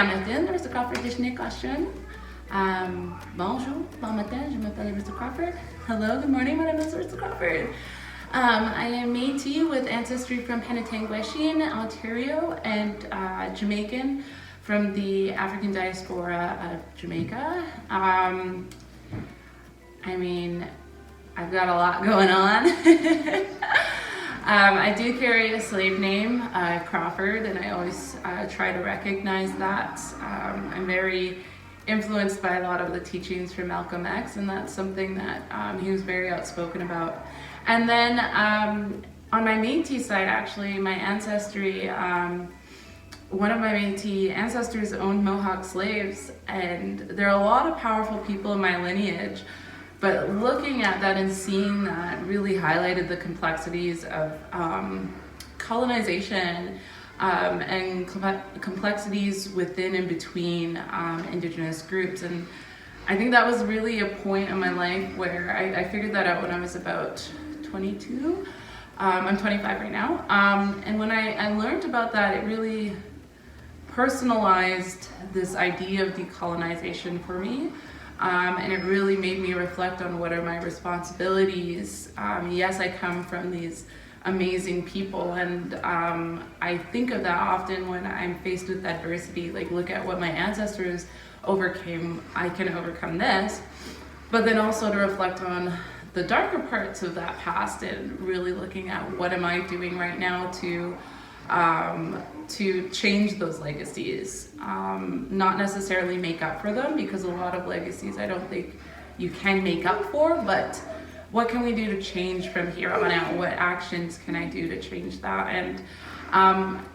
bien matin, Larissa Crawford déjeuner question. Bonjour, bon matin, je m'appelle Larissa Crawford. Hello, good morning, my name is Larissa Crawford. I am Métis with Ancestry from Penetanguishene, Ontario, and Jamaican from the African diaspora of Jamaica. I've got a lot going on. I do carry a slave name, Crawford, and I always try to recognize that. I'm very influenced by a lot of the teachings from Malcolm X, and that's something that he was very outspoken about. And then on my Métis side, actually, my ancestry, one of my Métis ancestors owned Mohawk slaves, and there are a lot of powerful people in my lineage. But looking at that and seeing that really highlighted the complexities of colonization and complexities within and between Indigenous groups. And I think that was really a point in my life where I figured that out when I was about 22. I'm 25 right now. And when I learned about that, it really personalized this idea of decolonization for me. And it really made me reflect on what are my responsibilities. Yes, I come from these amazing people, and I think of that often when I'm faced with adversity, like look at what my ancestors overcame, I can overcome this. But then also to reflect on the darker parts of that past and really looking at what am I doing right now to change those legacies, not necessarily make up for them, because a lot of legacies I don't think you can make up for, but what can we do to change from here on out? What actions can I do to change that? And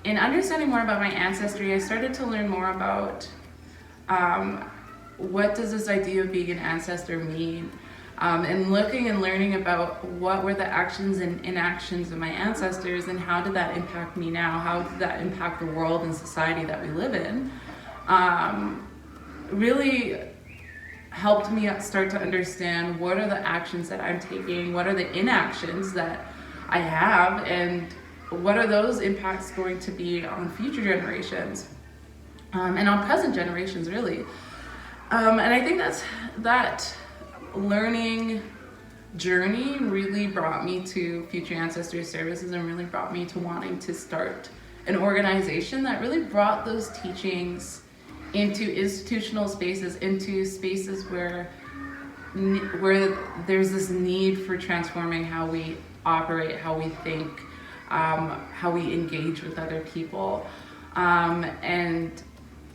in understanding more about my ancestry, I started to learn more about what does this idea of being an ancestor mean? And looking and learning about what were the actions and inactions of my ancestors and how did that impact me now? How did that impact the world and society that we live in? Really helped me start to understand what are the actions that I'm taking, what are the inactions that I have, and what are those impacts going to be on future generations and on present generations, really. And I think that learning journey really brought me to Future Ancestry Services and really brought me to wanting to start an organization that really brought those teachings into institutional spaces, into spaces where there's this need for transforming how we operate, how we think, how we engage with other people. And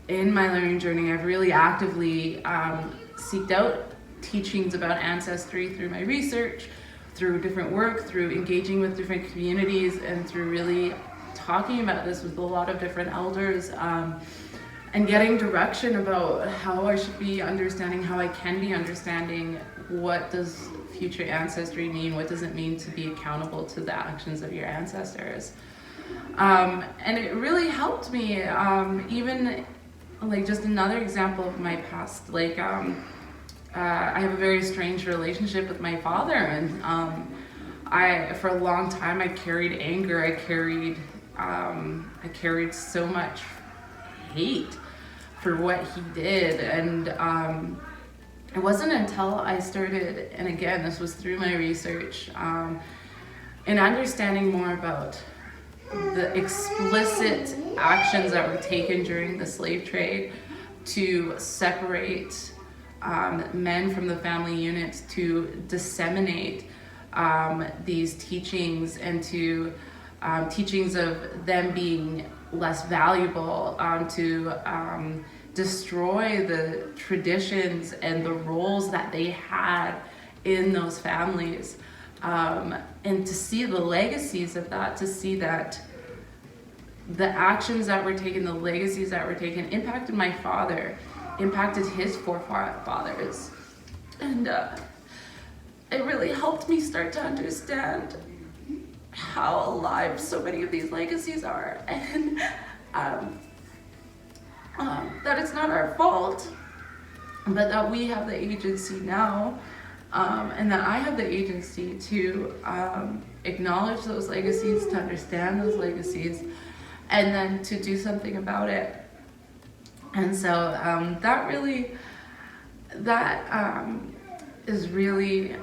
in my learning journey, I've really actively seeked out teachings about ancestry through my research, through different work, through engaging with different communities, and through really talking about this with a lot of different elders, and getting direction about how I should be understanding, how I can be understanding what does future ancestry mean, what does it mean to be accountable to the actions of your ancestors. And it really helped me, even like just another example of my past, like I have a very strange relationship with my father, and for a long time I carried anger, I carried so much hate for what he did, and it wasn't until I started, and again this was through my research, and understanding more about the explicit actions that were taken during the slave trade to separate men from the family units, to disseminate these teachings, and to teachings of them being less valuable, to destroy the traditions and the roles that they had in those families, and to see the legacies of that, to see that the actions that were taken, the legacies that were taken impacted my father, impacted his forefathers, and it really helped me start to understand how alive so many of these legacies are, and that it's not our fault, but that we have the agency now, and that I have the agency to acknowledge those legacies, to understand those legacies, and then to do something about it. And so that is really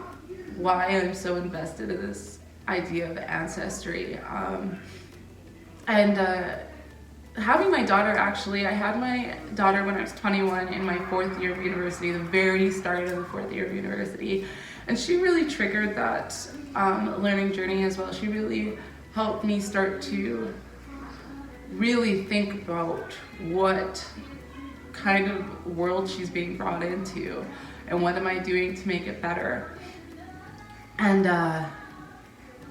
why I'm so invested in this idea of ancestry. Having my daughter, actually, I had my daughter when I was 21 in my 4th year of university, the very start of the 4th year of university. And she really triggered that learning journey as well. She really helped me start to really think about what kind of world she's being brought into and what am I doing to make it better. And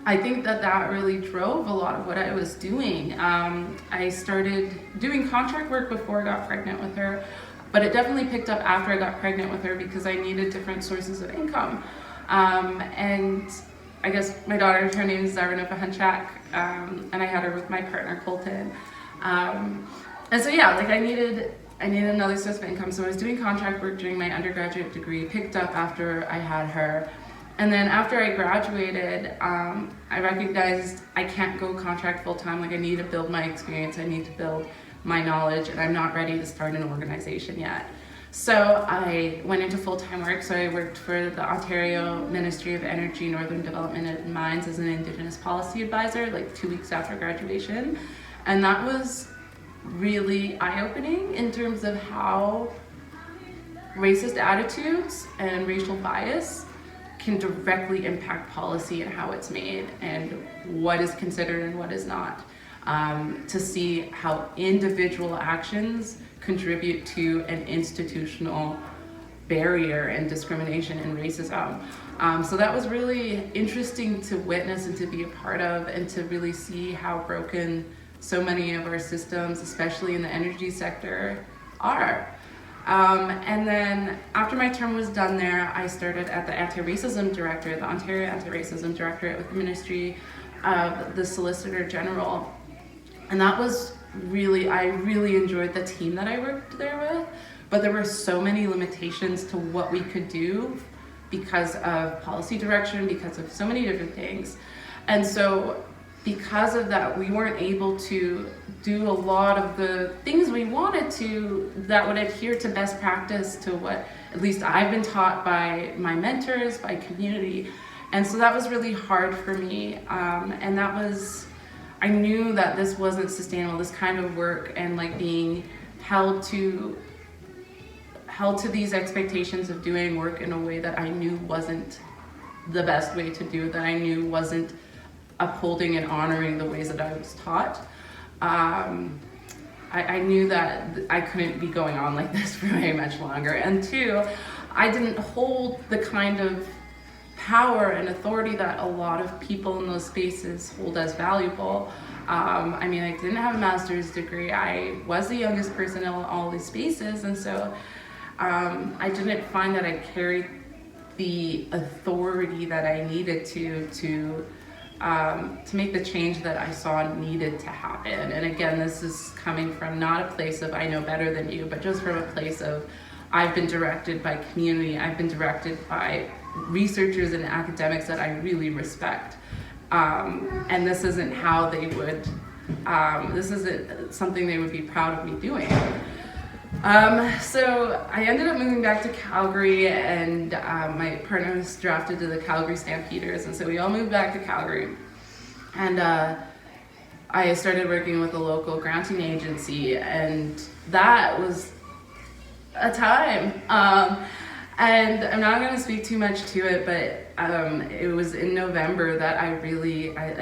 I think that really drove a lot of what I was doing. I started doing contract work before I got pregnant with her, but it definitely picked up after I got pregnant with her because I needed different sources of income. And I guess my daughter, her name is Zarina Pahanchak, and I had her with my partner Colton. And so yeah, like I needed another source of income, so I was doing contract work during my undergraduate degree, picked up after I had her. And then after I graduated, I recognized I can't go contract full-time. Like I need to build my experience, I need to build my knowledge, and I'm not ready to start an organization yet. So I went into full-time work. So I worked for the Ontario Ministry of Energy, Northern Development and Mines as an Indigenous policy advisor, like 2 weeks after graduation. And that was really eye-opening in terms of how racist attitudes and racial bias can directly impact policy and how it's made and what is considered and what is not. To see how individual actions contribute to an institutional barrier and discrimination and racism. So that was really interesting to witness and to be a part of, and to really see how broken so many of our systems, especially in the energy sector, are. And then after my term was done there, I started at the Anti-Racism Directorate, the Ontario Anti-Racism Directorate with the Ministry of the Solicitor General. And that was I really enjoyed the team that I worked there with, but there were so many limitations to what we could do because of policy direction, because of so many different things. And so because of that, we weren't able to do a lot of the things we wanted to that would adhere to best practice, to what at least I've been taught by my mentors, by community. And so that was really hard for me. And I knew that this wasn't sustainable, this kind of work, and like being held to these expectations of doing work in a way that I knew wasn't the best way to do it, that I knew wasn't upholding and honoring the ways that I was taught. I knew that I couldn't be going on like this for very much longer. And two, I didn't hold the kind of power and authority that a lot of people in those spaces hold as valuable. I mean, I didn't have a master's degree. I was the youngest person in all these spaces, and so I didn't find that I carried the authority that I needed to make the change that I saw needed to happen. And again, this is coming from not a place of I know better than you, but just from a place of I've been directed by community, I've been directed by researchers and academics that I really respect. And this isn't how they would, this isn't something they would be proud of me doing. So I ended up moving back to Calgary, and my partner was drafted to the Calgary Stampeders, and so we all moved back to Calgary. And I started working with a local granting agency, and that was a time. And I'm not going to speak too much to it, but it was in November that I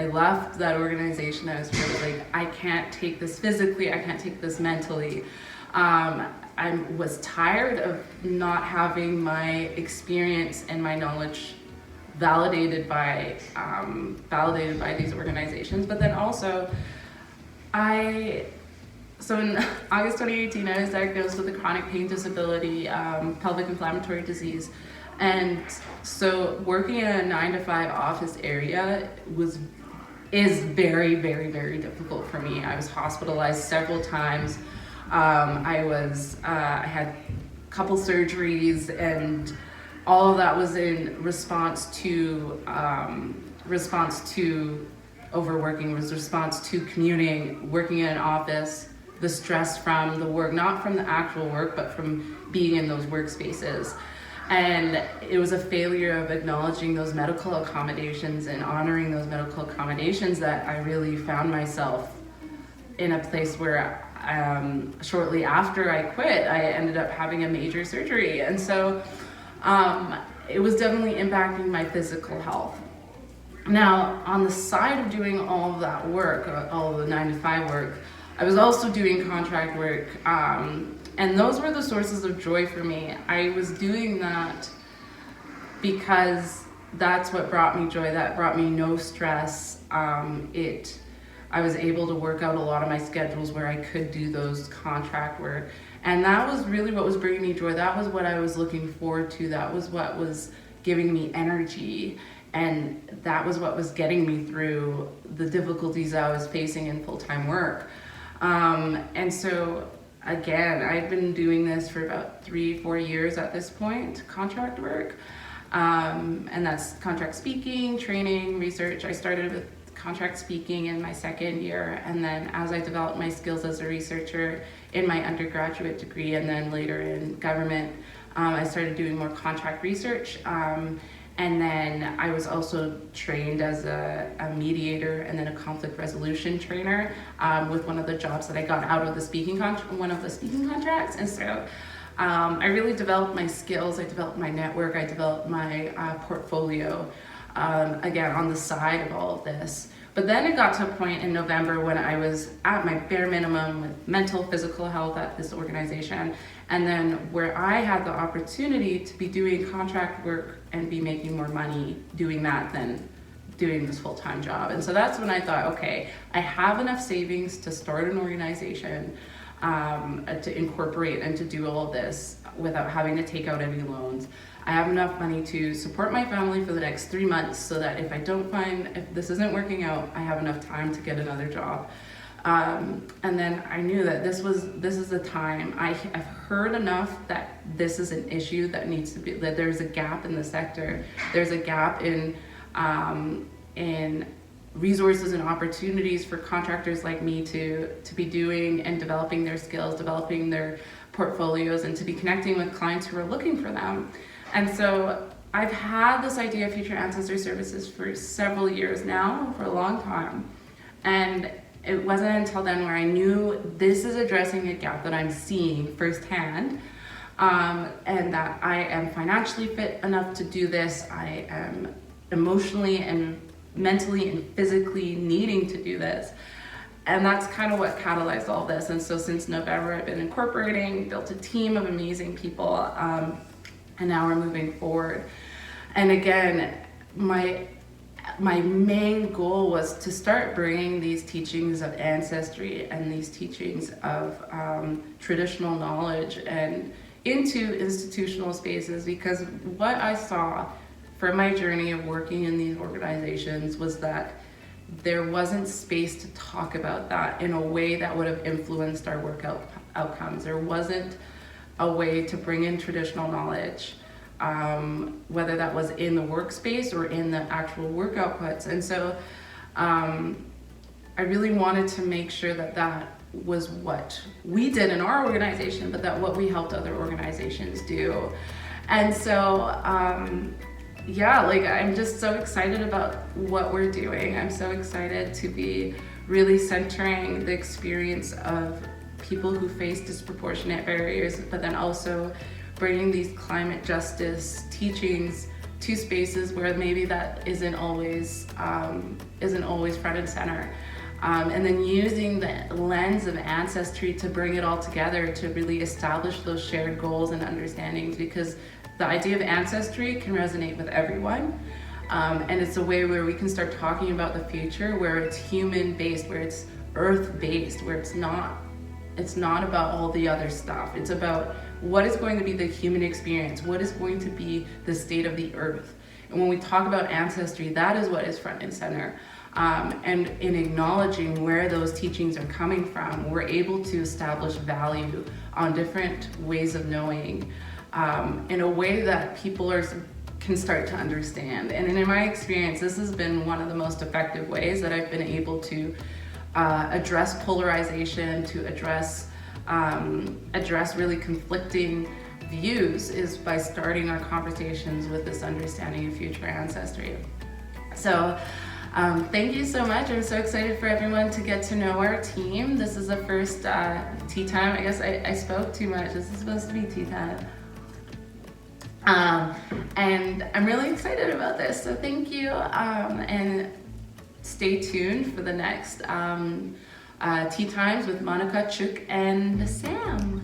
left that organization. I was really like, I can't take this physically, I can't take this mentally. I was tired of not having my experience and my knowledge validated by these organizations. But then also, so in August 2018, I was diagnosed with a chronic pain disability, pelvic inflammatory disease. And so working in a 9-to-5 office area is very, very, very difficult for me. I was hospitalized several times. I had a couple surgeries, and all of that was in response to overworking, was response to commuting, working in an office the stress from the work, not from the actual work, but from being in those workspaces. And it was a failure of acknowledging those medical accommodations and honoring those medical accommodations that I really found myself in a place where shortly after I quit, I ended up having a major surgery. And so it was definitely impacting my physical health. Now, on the side of doing all of that work, all of the 9-to-5 work, I was also doing contract work, and those were the sources of joy for me. I was doing that because that's what brought me joy, that brought me no stress. I was able to work out a lot of my schedules where I could do those contract work. And that was really what was bringing me joy. That was what I was looking forward to. That was what was giving me energy. And that was what was getting me through the difficulties I was facing in full-time work. And so, again, I've been doing this for about 3-4 years at this point, contract work. And that's contract speaking, training, research. I started with contract speaking in my second year, and then as I developed my skills as a researcher in my undergraduate degree and then later in government, I started doing more contract research. And then I was also trained as a mediator and then a conflict resolution trainer with one of the jobs that I got out of the speaking contracts. And so I really developed my skills, I developed my network, I developed my portfolio, again, on the side of all of this. But then it got to a point in November when I was at my bare minimum with mental, physical health at this organization, and then where I had the opportunity to be doing contract work and be making more money doing that than doing this full-time job. And so that's when I thought, okay, I have enough savings to start an organization, to incorporate and to do all of this without having to take out any loans. I have enough money to support my family for the next 3 months so that if this isn't working out, I have enough time to get another job. And then I knew that this is the time. I've heard enough that this is an issue that needs to be, that there's a gap in the sector. There's a gap in resources and opportunities for contractors like me to be doing and developing their skills, developing their portfolios, and to be connecting with clients who are looking for them. And so I've had this idea of future ancestry services for several years now, for a long time. And it wasn't until then where I knew this is addressing a gap that I'm seeing firsthand, and that I am financially fit enough to do this. I am emotionally and mentally and physically needing to do this. And that's kind of what catalyzed all this. And so since November, I've been incorporating, built a team of amazing people, and now we're moving forward. And again, my main goal was to start bringing these teachings of ancestry and these teachings of traditional knowledge and into institutional spaces, because what I saw from my journey of working in these organizations was that there wasn't space to talk about that in a way that would have influenced our work outcomes. There wasn't a way to bring in traditional knowledge, whether that was in the workspace or in the actual work outputs. And so I really wanted to make sure that that was what we did in our organization, but that what we helped other organizations do. And so I'm just so excited about what we're doing. I'm so excited to be really centering the experience of people who face disproportionate barriers, but then also bringing these climate justice teachings to spaces where maybe that isn't always front and center. And then using the lens of ancestry to bring it all together to really establish those shared goals and understandings, because the idea of ancestry can resonate with everyone. And it's a way where we can start talking about the future, where it's human-based, where it's earth-based, where it's not about all the other stuff. It's about what is going to be the human experience, what is going to be the state of the earth. And when we talk about ancestry, that is what is front and center. And in acknowledging where those teachings are coming from, we're able to establish value on different ways of knowing, in a way that people can start to understand. And in my experience, this has been one of the most effective ways that I've been able to address polarization, to address really conflicting views, is by starting our conversations with this understanding of future ancestry. So thank you so much. I'm so excited for everyone to get to know our team. This is the first tea time. I guess I spoke too much. This is supposed to be tea time. And I'm really excited about this. So thank you. And stay tuned for the next tea times with Monica, Chuk, and Sam.